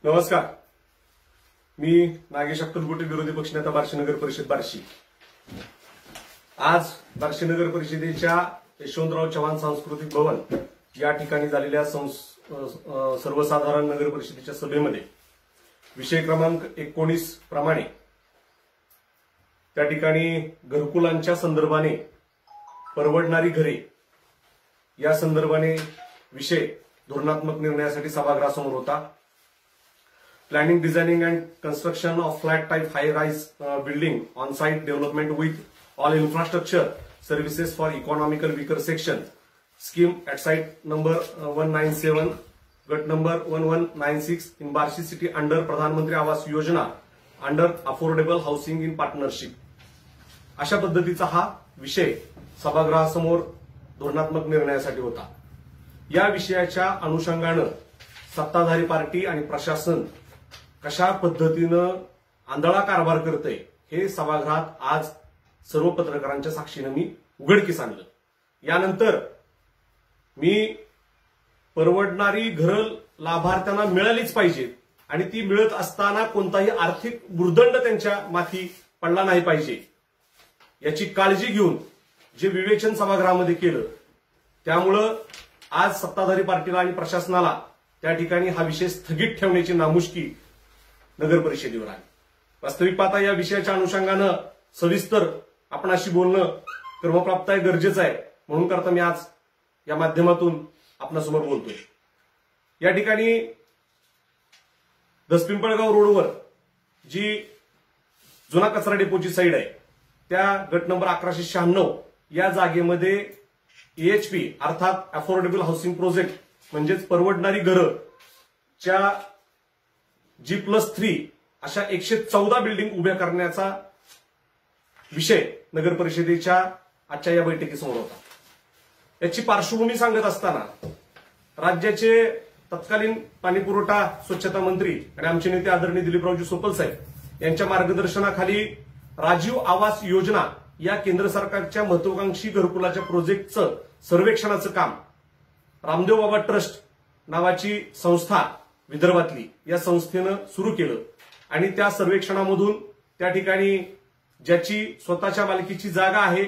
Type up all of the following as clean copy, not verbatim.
नमस्कार, मी नागेश अक्कलकोटे, विरोधी पक्षनेता, बार्शी नगर परिषद बार्शी। आज बार्शी नगर परिषदेच्या यशवंतराव चव्हाण सांस्कृतिक भवन या ठिकाणी झालेल्या सर्वसाधारण नगर परिषदेच्या सभेमध्ये विषय क्रमांक 19 प्रमाणे त्या ठिकाणी घरकुलांच्या संदर्भाने परवडणारी घरे या संदर्भाने विषय धोरणात्मक निर्णयासाठी सभागृहासमोर होता। Planning, designing and construction of flat type high-rise building on-site development with all infrastructure services for economical weaker section scheme at site number 197, gut number 1196 in Barshi city under Pradhan Mantri Awas Yojana under affordable housing in partnership। अशा पद्धतीचा हा विषय सभागृहासमोर धोरणात्मक निर्णयासाठी होता। या विषयाच्या अनुषंगाने सत्ताधारी पार्टी आणि प्रशासन कशा पद्धतीनं आंधळा कारभार करतंय हे सभागृहात आज सर्व पत्रकारांच्या साक्षीने मी उघडकीस आणलं। यानंतर मी परवडणारी घरं लाभार्थ्यांना मिळालीच पाहिजेत आणि ती मिळत असताना कोणताही आर्थिक भुर्दंड त्यांच्या माथी पडला नाही पाहिजे याची काळजी घेऊन जे विवेचन सभागृहामध्ये केलं, त्यामुळं आज सत्ताधारी पार्टीला आणि प्रशासनाला त्या ठिकाणी हा विषय स्थगित ठेवण्याची नामुष्की नगर परिषदेवर आली। वास्तविक पाहता या विषयाच्या अनुषंगाने सविस्तर आपणाशी बोलणं क्रमप्राप्त आहे, गरजेचं आहे, म्हणून करता मी आज या माध्यमातून आपणासमोर बोलतोय। या ठिकाणी दसपिंपळगाव रोडवर जी जुना कचरा डेपोची साईड आहे त्या गट नंबर 1196 या जागेमध्ये EHP अर्थात अफोर्डेबल हाऊसिंग प्रोजेक्ट म्हणजेच परवडणारी घरं च्या G+3 अशा 114 बिल्डिंग उभ्या करण्याचा विषय नगर परिषदेच्या आजच्या या बैठकीसमोर होता। याची पार्श्वभूमी सांगत असताना राज्याचे तत्कालीन पाणीपुरवठा स्वच्छता मंत्री आणि आमचे नेते आदरणीय दिलीपरावजी सोपल साहेब यांच्या मार्गदर्शनाखाली राजीव आवास योजना या केंद्र सरकारच्या महत्वाकांक्षी घरकुलाच्या प्रोजेक्टचं सर्वेक्षणाचं काम रामदेव बाबा ट्रस्ट नावाची संस्था विदर्भातली या संस्थेनं सुरू केलं आणि त्या सर्वेक्षणामधून त्या ठिकाणी ज्याची स्वतःच्या मालकीची जागा आहे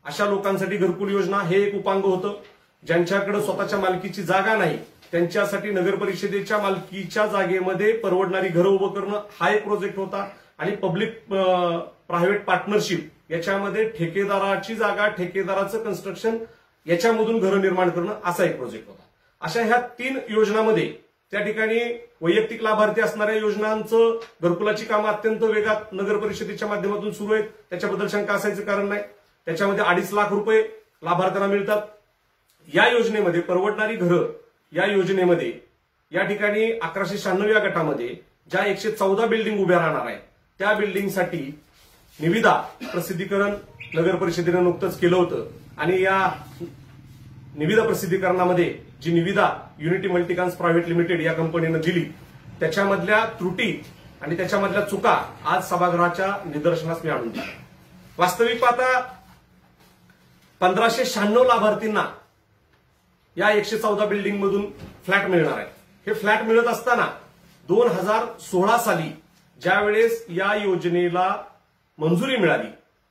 अशा लोकांसाठी घरकुल योजना हे एक उपांग होतं। ज्यांच्याकडे स्वतःच्या मालकीची जागा नाही त्यांच्यासाठी नगर परिषदेच्या मालकीच्या जागेमध्ये परवडणारी घरं उभं करणं हा एक प्रोजेक्ट होता आणि पब्लिक प्रायव्हेट पार्टनरशिप याच्यामध्ये ठेकेदाराची जागा, ठेकेदाराचं कन्स्ट्रक्शन याच्यामधून घरं निर्माण करणं असा एक प्रोजेक्ट होता। अशा ह्या 3 योजनांमध्ये त्या ठिकाणी वैयक्तिक लाभार्थी असणाऱ्या योजनांचं घरकुलाची कामं अत्यंत वेगात नगर परिषदेच्या माध्यमातून सुरू आहेत, त्याच्याबद्दल शंका असायचं कारण नाही। त्याच्यामध्ये 2.5 लाख रुपये लाभार्थ्यांना मिळतात। या योजनेमध्ये परवडणारी घरं या योजनेमध्ये या ठिकाणी 1196 या गटामध्ये ज्या 114 बिल्डिंग उभ्या राहणार आहेत त्या बिल्डिंगसाठी निविदा प्रसिद्धीकरण नगर परिषदेनं नुकतंच केलं होतं आणि या निविदा प्रसिद्धीकरणामध्ये जी निविदा युनिटी मल्टीकॉन्स प्रायव्हेट लिमिटेड या कंपनीनं दिली त्याच्यामधल्या त्रुटी आणि त्याच्यामधल्या चुका आज सभागृहाच्या निदर्शनास मी आणून दिल्या। वास्तविक पाहता 1596 लाभार्थींना या 114 बिल्डिंग मधून फ्लॅट मिळणार आहे। हे फ्लॅट मिळत असताना 2016 साली ज्यावेळेस या योजनेला मंजुरी मिळाली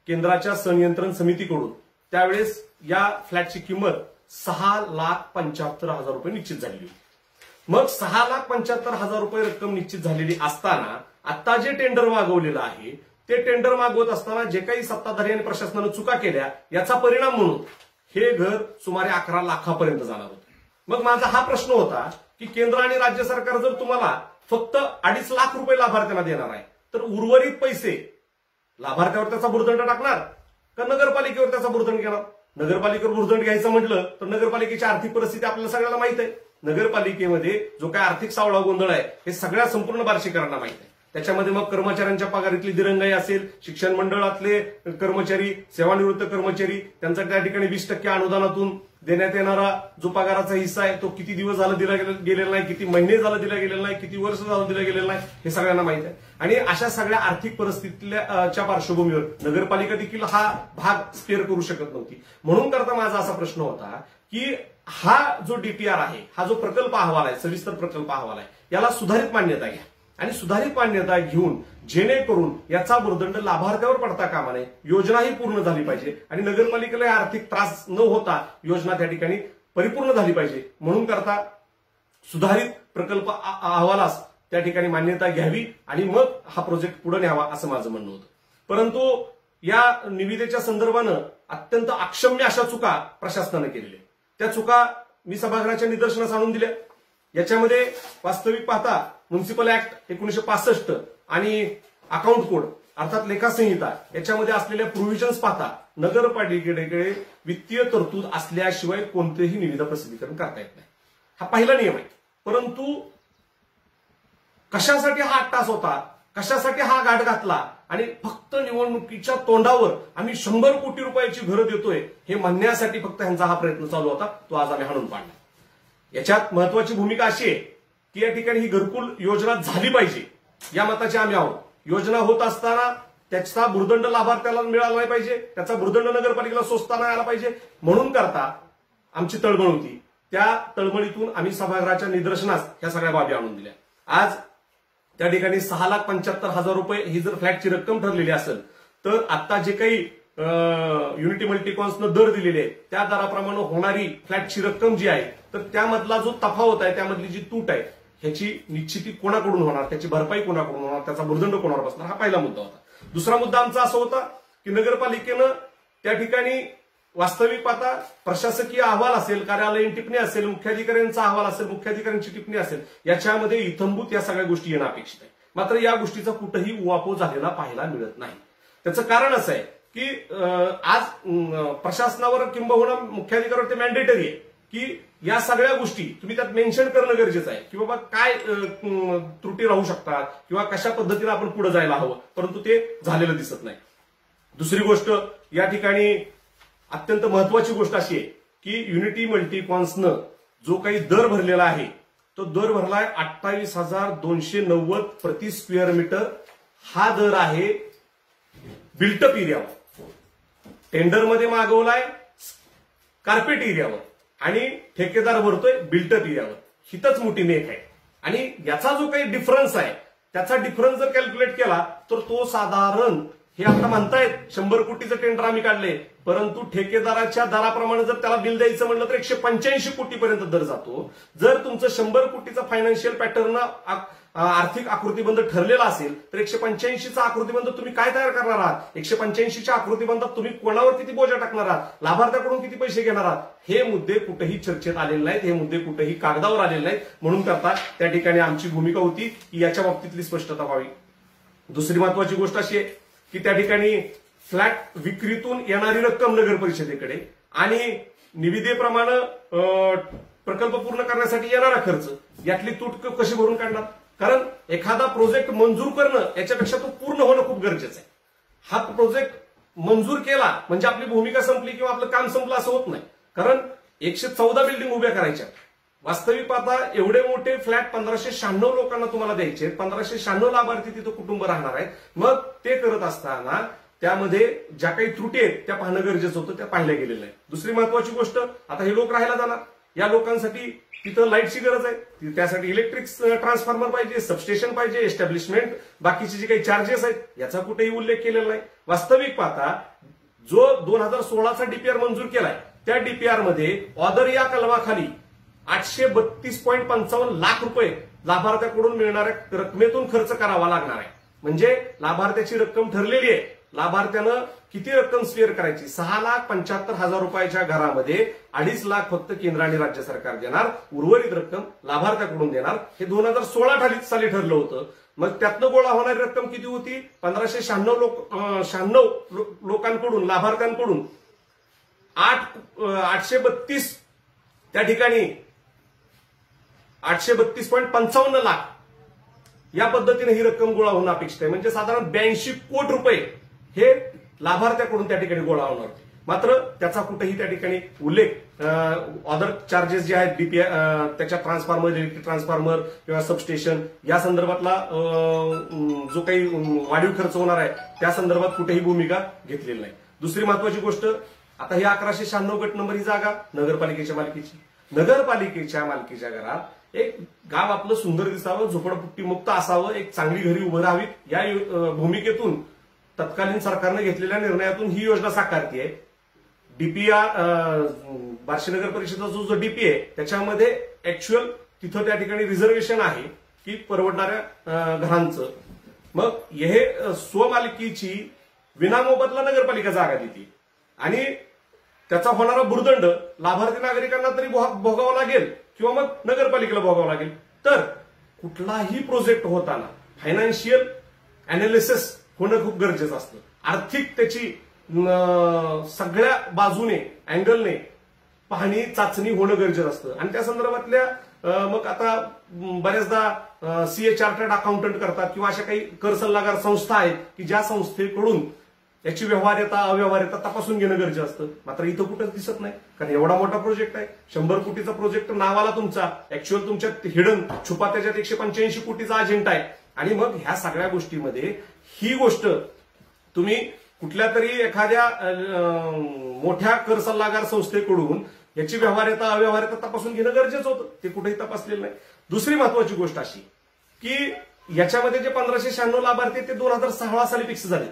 केंद्राच्या संनियंत्रण समितीकडून त्यावेळेस या फ्लॅटची किंमत 6,75,000 रुपये निश्चित झालेली होती। मग 6,75,000 रुपये रक्कम निश्चित झालेली असताना आता जे टेंडर मागवलेलं आहे ते टेंडर मागवत असताना जे काही सत्ताधारी आणि प्रशासनानं चुका केल्या याचा परिणाम म्हणून हे घर सुमारे 11 लाखापर्यंत जाणार होतं। मग माझा हा प्रश्न होता की केंद्र आणि राज्य सरकार जर तुम्हाला फक्त 2.5 लाख रुपये लाभार्थ्यांना देणार आहे तर उर्वरित पैसे लाभार्थ्यावर त्याचा भुर्दंड टाकणार का नगरपालिकेवर त्याचा भुर्दंड घेणार? नगरपालिकेवर भुर्दंड घ्यायचं म्हटलं तर नगरपालिकेची आर्थिक परिस्थिती आपल्याला सगळ्यांना माहित आहे। नगरपालिकेमध्ये जो काय आर्थिक सावळा गोंधळ आहे हे सगळ्या संपूर्ण बार्शीकरांना माहित आहे। त्याच्यामध्ये मग कर्मचाऱ्यांच्या पगारीतली दिरंगाई असेल, शिक्षण मंडळातले कर्मचारी, सेवानिवृत्त कर्मचारी त्यांचा त्या ठिकाणी 20% अनुदानातून देण्यात येणारा जो पगाराचा हिस्सा आहे तो किती दिवस झाला दिला गेलेला नाही, किती महिने झाला दिला गेलेला नाही, किती वर्ष झालं दिला गेलेलं नाही हे सगळ्यांना माहित आहे। आणि अशा सगळ्या आर्थिक परिस्थितीच्या पार्श्वभूमीवर नगरपालिका देखील हा भाग स्पेअर करू शकत नव्हती। म्हणून करता माझा असा प्रश्न होता की हा जो डीपीआर आहे, हा जो प्रकल्प अहवाल आहे, सविस्तर प्रकल्प अहवाल आहे, याला सुधारित मान्यता घ्या आणि सुधारित मान्यता घेऊन जेणेकरून याचा भुर्दंड लाभार्थ्यावर पडता कामा नये, योजना ही पूर्ण झाली पाहिजे आणि नगरपालिकेला आर्थिक त्रास न होता योजना त्या ठिकाणी परिपूर्ण झाली पाहिजे म्हणून करता सुधारित प्रकल्प अहवालास त्या ठिकाणी मान्यता घ्यावी आणि मग हा प्रोजेक्ट पुढे न्यावा असं माझं म्हणणं होतं. परंतु या निविदेच्या संदर्भानं अत्यंत अक्षम्य अशा चुका प्रशासनानं केलेल्या, त्या चुका मी सभागृहाच्या निदर्शनास आणून दिल्या. याच्यामध्ये वास्तविक पाहता म्युनिसिपल ऍक्ट 1965 आणि अकाउंट कोड अर्थात लेखा संहिता याच्यामध्ये असलेल्या प्रोव्हिजन्स पाहता नगरपालिकेकडे वित्तीय तरतूद असल्याशिवाय कोणतेही निविदा प्रसिद्धीकरण करता येत नाही, हा पहिला नियम आहे. परंतु कशासाठी हा अट्टास होता, कशासाठी हा घाट घातला आणि फक्त निवडणुकीच्या तोंडावर आम्ही 100 कोटी रुपयाची घरं देतोय हे म्हणण्यासाठी फक्त यांचा हा प्रयत्न चालू होता, तो आज आम्ही हाणून पाडला. याच्यात महत्वाची भूमिका अशी आहे की या ठिकाणी ही घरकुल योजना झाली पाहिजे या मताचे आम्ही आहोत. योजना होत असताना त्याचा भुर्दंड लाभार्थ्याला मिळाला नाही पाहिजे, त्याचा भुर्दंड नगरपालिकेला सोसता नाही आला पाहिजे म्हणून करता आमची तळमळ होती. त्या तळमळीतून आम्ही सभागृहाच्या निदर्शनास ह्या सगळ्या बाबी आणून दिल्या. आज त्या ठिकाणी 6,75,000 रुपये ही जर फ्लॅटची रक्कम ठरलेली असेल तर आता जे काही युनिटी मल्टीकॉन्सनं दर दिलेले आहेत त्या दराप्रमाणे होणारी फ्लॅटची रक्कम जी आहे तर त्यामधला जो तफावत आहे, त्यामधली जी तूट आहे ह्याची निश्चिती कोणाकडून होणार, त्याची भरपाई कोणाकडून होणार, त्याचा भुर्दंड कोणावर बसणार, हा पहिला मुद्दा होता. दुसरा मुद्दा आमचा असा होता की नगरपालिकेनं त्या ठिकाणी वास्तविक पाहता प्रशासकीय अहवाल असेल, कार्यालयीन टिप्पणी असेल, मुख्याधिकाऱ्यांचा अहवाल असेल, मुख्याधिकाऱ्यांची टिप्पणी असेल, याच्यामध्ये इत्थंभूत या सगळ्या गोष्टी येणं अपेक्षित आहे. मात्र या गोष्टीचा कुठेही उहापोह झालेला पाहायला मिळत नाही. त्याचं कारण असं आहे की आज प्रशासनावर किंबहुना मुख्याधिकाऱ्यावर ते मॅन्डेटरी आहे की या सगळ्या गोष्टी तुम्ही त्यात मेन्शन करणं गरजेचं आहे की बाबा काय त्रुटी राहू शकतात किंवा कशा पद्धतीने आपण पुढे जायला हवं, परंतु ते झालेलं दिसत नाही. दुसरी गोष्ट या ठिकाणी अत्यंत महत्वाची गोष्ट अशी आहे की युनिटी मल्टीकॉन्सनं जो काही दर भरलेला आहे तो दर भरलाय 28,290 प्रति स्क्वेअर मीटर. हा दर आहे बिल्टअप एरियावर, टेंडरमध्ये मागवलाय कार्पेट एरियावर आणि ठेकेदार भरतोय बिल्टअप एरियावर. हितच मोठी नेक आहे आणि याचा जो काही डिफरन्स आहे त्याचा डिफरन्स जर कॅल्क्युलेट केला तर तो साधारण हे आता म्हणतायत 100 कोटीचं टेंडर आम्ही काढले, परंतु ठेकेदाराच्या दराप्रमाणे जर त्याला बिल द्यायचं म्हटलं तर 185 कोटीपर्यंत दर जातो. जर तुमचं 100 कोटीचा फायनान्शियल पॅटर्न आर्थिक आकृतीबंध ठरलेला असेल तर 185चा आकृतीबंध तुम्ही काय तयार करणार आहात, 185च्या आकृतीबंधात तुम्ही कोणावर किती बोजा टाकणार आहात, लाभार्थ्याकडून किती पैसे घेणार आहात, हे मुद्दे कुठेही चर्चेत आलेले नाहीत, हे मुद्दे कुठेही कागदावर आलेले नाहीत. म्हणून करता त्या ठिकाणी आमची भूमिका होती की याच्या बाबतीतली स्पष्टता व्हावी. दुसरी महत्वाची गोष्ट अशी आहे की त्या ठिकाणी फ्लॅट विक्रीतून येणारी रक्कम नगर परिषदेकडे आणि निविदेप्रमाणे प्रकल्प पूर्ण करण्यासाठी येणारा खर्च यातली तूट कशी भरून काढणार. कारण एखादा प्रोजेक्ट मंजूर करणं याच्यापेक्षा तो पूर्ण होणं खूप गरजेचं आहे. हा प्रोजेक्ट मंजूर केला म्हणजे आपली भूमिका संपली किंवा आपलं काम संपलं असं होत नाही. कारण 114 बिल्डिंग उभ्या करायच्या. वास्तविक पाहता एवढे मोठे फ्लॅट 1596 लोकांना तुम्हाला द्यायचे, 1596 लाभार्थी तिथं कुटुंब राहणार आहेत. मग ते करत असताना त्यामध्ये ज्या काही त्रुटी आहेत त्या पाहणं गरजेचं होतं, त्या पाहिल्या गेलेल्या आहेत. दुसरी महत्वाची गोष्ट, आता हे लोक राहायला जाणार, या लोकांसाठी तिथं लाईटची गरज आहे, त्यासाठी इलेक्ट्रिक ट्रान्सफॉर्मर पाहिजे, सबस्टेशन पाहिजे, एस्टॅब्लिशमेंट, बाकीचे जे काही चार्जेस आहेत याचा कुठेही उल्लेख केलेला नाही. वास्तविक पाहता जो 2016चा डीपीआर मंजूर केलाय त्या डीपीआर मध्ये ऑदर या कलमाखाली 832.55 लाख रुपये लाभार्थ्याकडून मिळणाऱ्या रकमेतून खर्च करावा लागणार आहे. म्हणजे लाभार्थ्याची रक्कम ठरलेली आहे, लाभार्थ्यानं किती रक्कम स्पेअर करायची, 6,75,000 रुपयाच्या घरामध्ये 2.5 लाख फक्त केंद्र आणि राज्य सरकार देणार, उर्वरित रक्कम लाभार्थ्याकडून देणार. हे 2016 साली ठरलं होतं. मग त्यातनं गोळा होणारी रक्कम किती होती, 1596 लोकांकडून, लाभार्थ्यांकडून 832 त्या ठिकाणी 832.55 लाख या पद्धतीने ही रक्कम गोळा होणं अपेक्षित आहे. म्हणजे साधारण 82 कोटी रुपये हे लाभार्थ्याकडून त्या ठिकाणी गोळा होणार होते. मात्र त्याचा कुठेही त्या ठिकाणी उल्लेख अदर चार्जेस जे आहेत डीपीआर त्याच्या ट्रान्सफॉर्मर, इलेक्ट्रिक ट्रान्सफॉर्मर किंवा सबस्टेशन या संदर्भातला जो काही वाढीव खर्च होणार आहे त्या संदर्भात कुठेही भूमिका घेतलेली नाही. दुसरी महत्वाची गोष्ट, आता ही 1196 गट नंबर ही जागा नगरपालिकेच्या मालकीची. नगरपालिकेच्या मालकीच्या घरात एक गाव आपलं सुंदर दिसावं, झोपडपट्टी मुक्त असावं, एक चांगली घरी उभं राहावीत, या भूमिकेतून तत्कालीन सरकारनं घेतलेल्या निर्णयातून ही योजना साकारती आहे. डीपीआर बार्शी नगर परिषदेचा जो डीपी आहे त्याच्यामध्ये ऍक्च्युअल तिथं त्या ठिकाणी रिझर्वेशन आहे की परवडणाऱ्या घरांचं. मग हे स्वमालकीची विनामोबदला नगरपालिका जागा देते आणि त्याचा होणारा भूर्दंड लाभार्थी नागरिकांना तरी भोगावा लागेल किंवा मग नगरपालिकेला भोगावा लागेल. तर कुठलाही प्रोजेक्ट होताना फायनान्शियल अनालिसिस होणं खूप गरजेचं असतं. आर्थिक त्याची सगळ्या बाजूने अँगलने पाहणी चाचणी होणं गरजेचं असतं. आणि त्या संदर्भातल्या मग आता बऱ्याचदा सीए चार्टर्ड अकाउंटंट करतात किंवा अशा काही कर सल्लागार संस्था आहेत की ज्या संस्थेकडून याची व्यवहार्यता अव्यवहार्यता तपासून घेणं गरजेचं असतं. मात्र इथं कुठंच दिसत नाही, कारण एवढा मोठा प्रोजेक्ट आहे, 100 कोटीचा प्रोजेक्ट नावाला तुमचा, ऍक्च्युअल तुमच्यात हिडन छुपा त्याच्यात 185 कोटीचा अजेंडा आहे. आणि मग ह्या सगळ्या गोष्टीमध्ये ही गोष्ट तुम्ही कुठल्या तरी एखाद्या मोठ्या कर सल्लागार संस्थेकडून याची व्यवहार्यता अव्यवहार्यता तपासून घेणं गरजेचं होतं, ते कुठेही तपासलेलं नाही. दुसरी महत्वाची गोष्ट अशी की याच्यामध्ये जे 1596 लाभार्थी ते 2016 साली फिक्स झाले.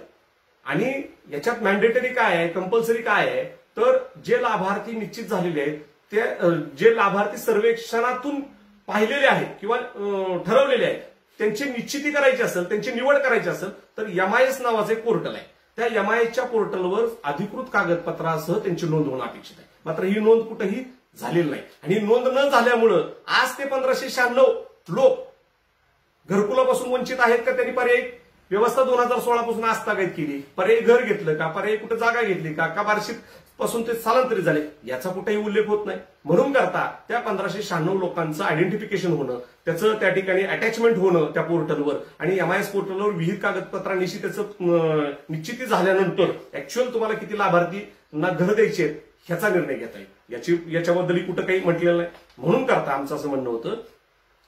आणि याच्यात मॅन्डेटरी काय आहे, कंपल्सरी काय आहे, तर जे लाभार्थी निश्चित झालेले आहेत ते जे लाभार्थी सर्वेक्षणातून पाहिलेले आहेत किंवा ठरवलेले आहेत त्यांची निश्चिती करायची असेल, त्यांची निवड करायची असेल तर एमआयएस नावाचं एक पोर्टल आहे. त्या एमआयएसच्या पोर्टलवर अधिकृत कागदपत्रासह त्यांची नोंद होणं अपेक्षित आहे. मात्र ही नोंद कुठेही झालेली नाही. आणि ही नोंद न झाल्यामुळं आज ते 1596 लोक घरकुलापासून वंचित आहेत का? त्यांनी पर्यायी व्यवस्था 2016 पासून आस्थगित केली, पर्यायी घर घेतलं का, पर्यायी कुठे जागा घेतली का बार्शीत पासून ते स्थलांतरित झाले, याचा कुठेही उल्लेख होत नाही. म्हणून करता त्या 1596 लोकांचं आयडेंटिफिकेशन होणं, त्याचं त्या ठिकाणी अटॅचमेंट होणं त्या पोर्टलवर आणि एमआयएस पोर्टलवर विहित कागदपत्रांनिशी त्याचं निश्चिती झाल्यानंतर ऍक्च्युअल तुम्हाला किती लाभार्थींना घर द्यायचे ह्याचा निर्णय घेता येईल. याच्याबद्दलही कुठं काही म्हटलेलं नाही. म्हणून करता आमचं असं म्हणणं होतं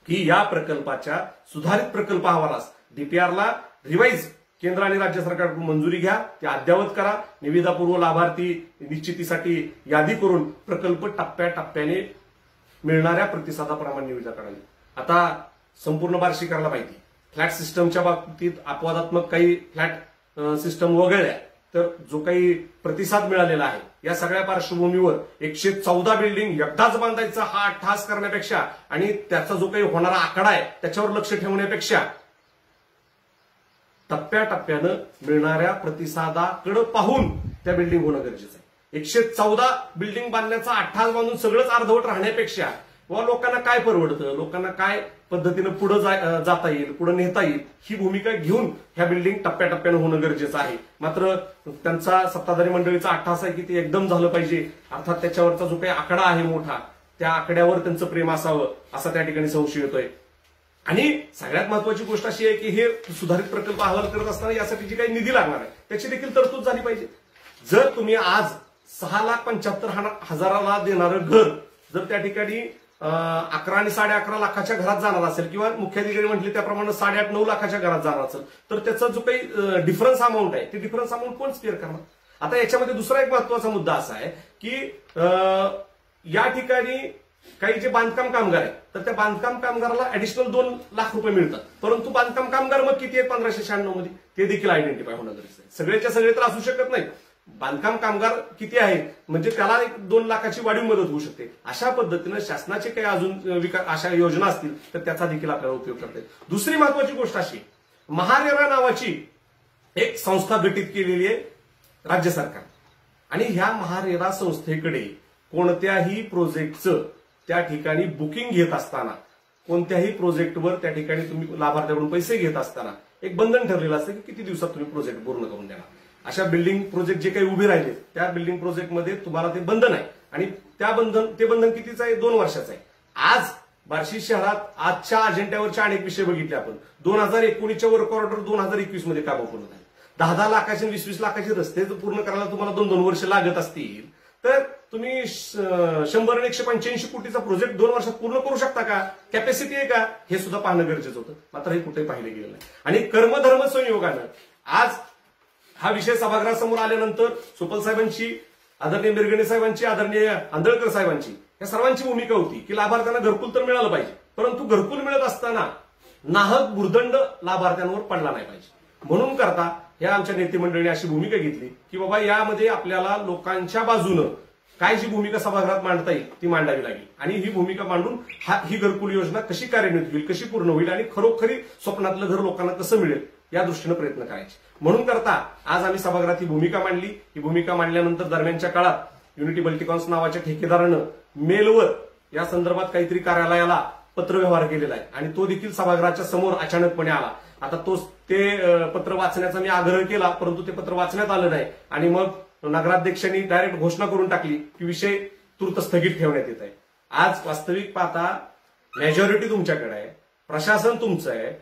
की या प्रकल्पाच्या सुधारित प्रकल्प अहवालास डीपीआरला रिवाईज केंद्र आणि राज्य सरकारकडून मंजुरी घ्या, ते अद्ययावत करा, निविदापूर्व लाभार्थी निश्चितीसाठी यादी करून प्रकल्प टप्प्याटप्प्याने मिळणाऱ्या प्रतिसादाप्रमाणे निविदा करावी. आता संपूर्ण बार्शी करायला पाहिजे. फ्लॅट सिस्टमच्या बाबतीत अपवादात्मक काही फ्लॅट सिस्टम वगळल्या तर जो काही प्रतिसाद मिळालेला आहे या सगळ्या पार्श्वभूमीवर 114 बिल्डिंग एकदाच बांधायचा हा अट्टहास करण्यापेक्षा आणि त्याचा जो काही होणारा आकडा आहे त्याच्यावर लक्ष ठेवण्यापेक्षा टप्प्याटप्प्यानं मिळणाऱ्या प्रतिसादाकडे पाहून त्या बिल्डिंग होणं गरजेचं आहे. 114 बिल्डिंग बांधण्याचा अट्टहास बांधून सगळंच अर्धवट राहण्यापेक्षा व लोकांना काय परवडतं, लोकांना काय पद्धतीनं पुढे जाता येईल, पुढे नेता येईल ही भूमिका घेऊन ह्या बिल्डिंग टप्प्याटप्प्यानं होणं गरजेचं आहे. मात्र त्यांचा सत्ताधारी मंडळीचा अट्टहास आहे की ते एकदम झालं पाहिजे, अर्थात त्याच्यावरचा जो काही आकडा आहे मोठा त्या आकड्यावर त्यांचं प्रेम असावं असा त्या ठिकाणी संशय येतोय. आणि सगळ्यात महत्वाची गोष्ट अशी आहे की हे सुधारित प्रकल्प अहवाल करत असताना यासाठी जी काही निधी लागणार आहे त्याची देखील तरतूद झाली पाहिजे. जर तुम्ही आज 6,75,000 देणारं घर जर त्या ठिकाणी 11 आणि 11.5 लाखाच्या घरात जाणार असेल किंवा मुख्याधिकारी म्हटले त्याप्रमाणे 8.5-9 लाखाच्या घरात जाणार असेल तर त्याचा जो काही डिफरन्स अमाऊंट आहे ते डिफरन्स अमाऊंट कोण स्पेअर करणार? आता याच्यामध्ये दुसरा एक महत्वाचा मुद्दा असा आहे की या ठिकाणी काही जे बांधकाम कामगार आहेत तर त्या बांधकाम कामगाराला ऍडिशनल 2 लाख रुपये मिळतात, परंतु बांधकाम कामगार मग किती आहेत 1596 मध्ये ते देखील आयडेंटिफाय होणं गरजेचं आहे. सगळेच्या सगळे तर असू शकत नाहीत. बांधकाम कामगार किती आहेत म्हणजे त्याला 2 लाखाची वाढीव मदत होऊ शकते. अशा पद्धतीनं शासनाचे काही अजून अशा योजना असतील तर त्याचा देखील आपल्याला उपयोग करता येईल. दुसरी महत्वाची गोष्ट अशी, महारेरा नावाची एक संस्था गठीत केलेली आहे राज्य सरकार आणि ह्या महारेरा संस्थेकडे कोणत्याही प्रोजेक्टचं त्या ठिकाणी बुकिंग घेत असताना, कोणत्याही प्रोजेक्टवर त्या ठिकाणी तुम्ही लाभार्थ्याकडून पैसे घेत असताना एक बंधन ठरलेलं असतं की किती दिवसात तुम्ही प्रोजेक्ट पूर्ण करून देणार. अशा बिल्डिंग प्रोजेक्ट जे काही उभे राहिले त्या बिल्डिंग प्रोजेक्टमध्ये तुम्हाला ते बंधन आहे आणि ते बंधन कितीचं आहे? 2 वर्षाचं आहे. आज बार्शी शहरात आजच्या अजेंड्यावरचे अनेक विषय बघितले आपण. 2019च्या वर्क ऑर्डर 2021 मध्ये कामं पूर्ण झाली. 10-10 लाखाचे 20-20 लाखाचे रस्ते पूर्ण करायला तुम्हाला 2-2 वर्ष लागत असतील तर तुम्ही 100 आणि 185 कोटीचा प्रोजेक्ट 2 वर्षात पूर्ण करू शकता का? कॅपॅसिटी आहे का? हे सुद्धा पाहणं गरजेचं होतं. मात्र हे कुठेही पाहिलं गेलं नाही. आणि कर्मधर्म संयोगानं आज हा विषय सभागृहासमोर आल्यानंतर सुपल साहेबांची आदरणीय मिरगणे साहेबांची, आदरणीय आंधळकर साहेबांची, या सर्वांची भूमिका होती की लाभार्थ्यांना घरकुल तर मिळालं पाहिजे, परंतु घरकुल मिळत असताना नाहक भुर्दंड लाभार्थ्यांवर पडला नाही पाहिजे. म्हणून करता या आमच्या नेते मंडळीने अशी भूमिका घेतली की बाबा यामध्ये आपल्याला लोकांच्या बाजूनं काय जी भूमिका सभागृहात मांडता येईल ती मांडावी लागेल आणि ही भूमिका मांडून ही घरकुल योजना कशी कार्यान्वित होईल, कशी पूर्ण होईल आणि खरोखरी स्वप्नातलं घर लोकांना कसं मिळेल या दृष्टीनं प्रयत्न करायचे. म्हणून करता आज आम्ही सभागृहात ही भूमिका मांडली. ही भूमिका मांडल्यानंतर दरम्यानच्या काळात युनिटी मल्टीकॉन्स नावाच्या ठेकेदारानं मेलवर या संदर्भात काहीतरी कार्यालयाला पत्रव्यवहार केलेला आहे आणि तो देखील सभागृहाच्या समोर अचानकपणे आला. आता ते पत्र वाचण्याचा मी आग्रह केला, परंतु ते पत्र वाचण्यात आलं नाही आणि मग नगराध्यक्षांनी डायरेक्ट घोषणा करून टाकली की विषय तूर्त स्थगित ठेवण्यात येत आहे. आज वास्तविक पाहता मेजॉरिटी तुमच्याकडे आहे, प्रशासन तुमचं आहे.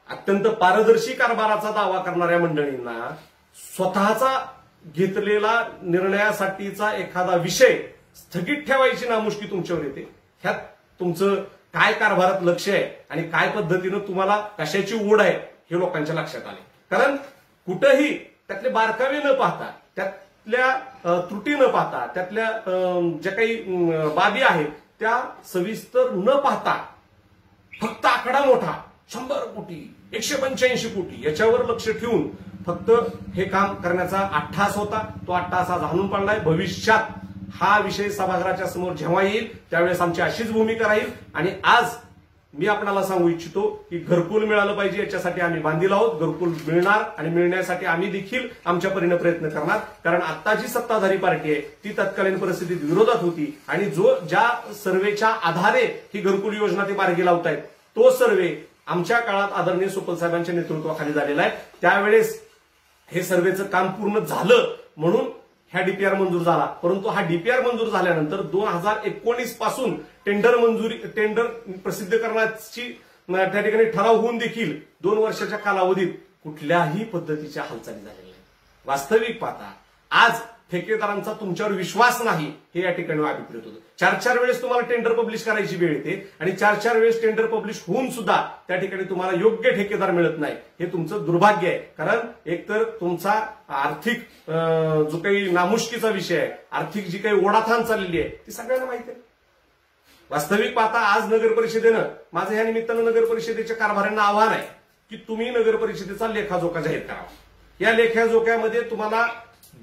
अत्यंत पारदर्शी कारभाराचा दावा करणाऱ्या मंडळींना स्वतःचा घेतलेला निर्णयासाठीचा एखादा विषय स्थगित ठेवायची नामुष्की तुमच्यावर येते. ह्यात तुमचं काय कारभारात लक्ष आहे आणि काय पद्धतीनं तुम्हाला कशाची ओढ आहे हे लोकांच्या लक्षात आले. कारण कुठंही त्यातले बारकावे न पाहता, त्यातल्या त्रुटी न पाहता, त्यातल्या ज्या काही बाबी आहेत त्या सविस्तर न पाहता फक्त आकडा मोठा 100 कोटी 185 कोटी याच्यावर लक्ष ठेवून फक्त हे काम करण्याचा अट्टहास होता. तो अट्टहास आज हाणून पाडलाय. भविष्यात हा विषय सभागृहाच्या समोर जेव्हा येईल त्यावेळेस आमची अशीच भूमिका राहील आणि आज मी आपल्याला सांगू इच्छितो की घरकुल मिळालं पाहिजे याच्यासाठी आम्ही बांधील आहोत. घरकुल मिळणार आणि मिळण्यासाठी आम्ही देखील आमच्या परीने प्रयत्न करणार. कारण आता जी सत्ताधारी पार्टी आहे ती तत्कालीन परिस्थितीत विरोधात होती आणि ज्या सर्वेच्या आधारे ही घरकुल योजना ते मार्गी लावतायत तो सर्वे आमच्या काळात आदरणीय सुपल साहेबांच्या नेतृत्वाखाली झालेला आहे. त्यावेळेस हे सर्वेचं काम पूर्ण झालं म्हणून ह्या डीपीआर मंजूर झाला. परंतु हा डीपीआर मंजूर झाल्यानंतर 2019 पासून टेंडर प्रसिद्ध करण्याची त्या ठिकाणी ठराव होऊन देखील 2 वर्षाच्या कालावधीत कुठल्याही पद्धतीच्या हालचाली झालेल्या नाही. वास्तविक पाहता आज ठेकेदारांचा तुमच्यावर विश्वास नाही हे या ठिकाणी अभिप्रेत होतं. 4-4 वेळेस तुम्हाला टेंडर पब्लिश करायची वेळ येते आणि 4-4 वेळेस टेंडर पब्लिश होऊन सुद्धा त्या ठिकाणी तुम्हाला योग्य ठेकेदार मिळत नाही. हे तुमचं दुर्भाग्य आहे. कारण एकतर तुमचा आर्थिक जो काही नामुष्कीचा विषय आहे, आर्थिक जी काही ओढाताण चाललेली आहे ती सगळ्यांना माहिती आहे. वास्तविक पाहता आज नगर परिषदेनं, माझं या निमित्तानं नगर परिषदेच्या कारभाऱ्यांना आव्हान आहे की तुम्ही नगर परिषदेचा लेखाजोखा जाहीर करावा. या लेखाजोख्यामध्ये तुम्हाला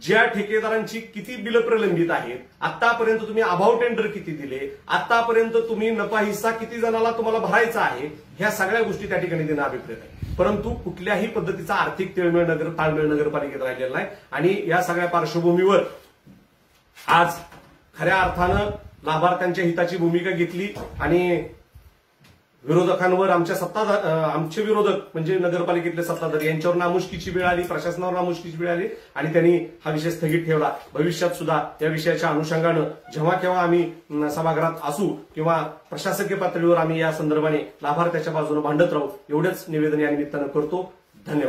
ज्या ठेकेदारांची किती बिलं प्रलंबित आहेत, आतापर्यंत तुम्ही अभाव टेंडर किती दिले, आतापर्यंत तुम्ही नफा हिस्सा किती जणाला तुम्हाला भरायचा आहे, ह्या सगळ्या गोष्टी त्या ठिकाणी देणं अभिप्रेत आहे. परंतु कुठल्याही पद्धतीचा आर्थिक ताळमेळ नगरपालिकेत राहिलेला नाही आणि या सगळ्या पार्श्वभूमीवर आज खऱ्या अर्थानं लाभार्थ्यांच्या हिताची भूमिका घेतली आणि विरोधकांवर आमचे विरोधक म्हणजे नगरपालिकेतले सत्ताधारी यांच्यावर नामुष्कीची वेळ आली, प्रशासनावर नामुष्कीची वेळ आली आणि त्यांनी हा विषय स्थगित ठेवला. भविष्यात सुद्धा या विषयाच्या अनुषंगानं जेव्हा केव्हा आम्ही सभागृहात असू किंवा प्रशासकीय पातळीवर आम्ही या संदर्भाने लाभार्थ्याच्या बाजूने भांडत राहू एवढंच निवेदन या निमित्तानं करतो. धन्यवाद.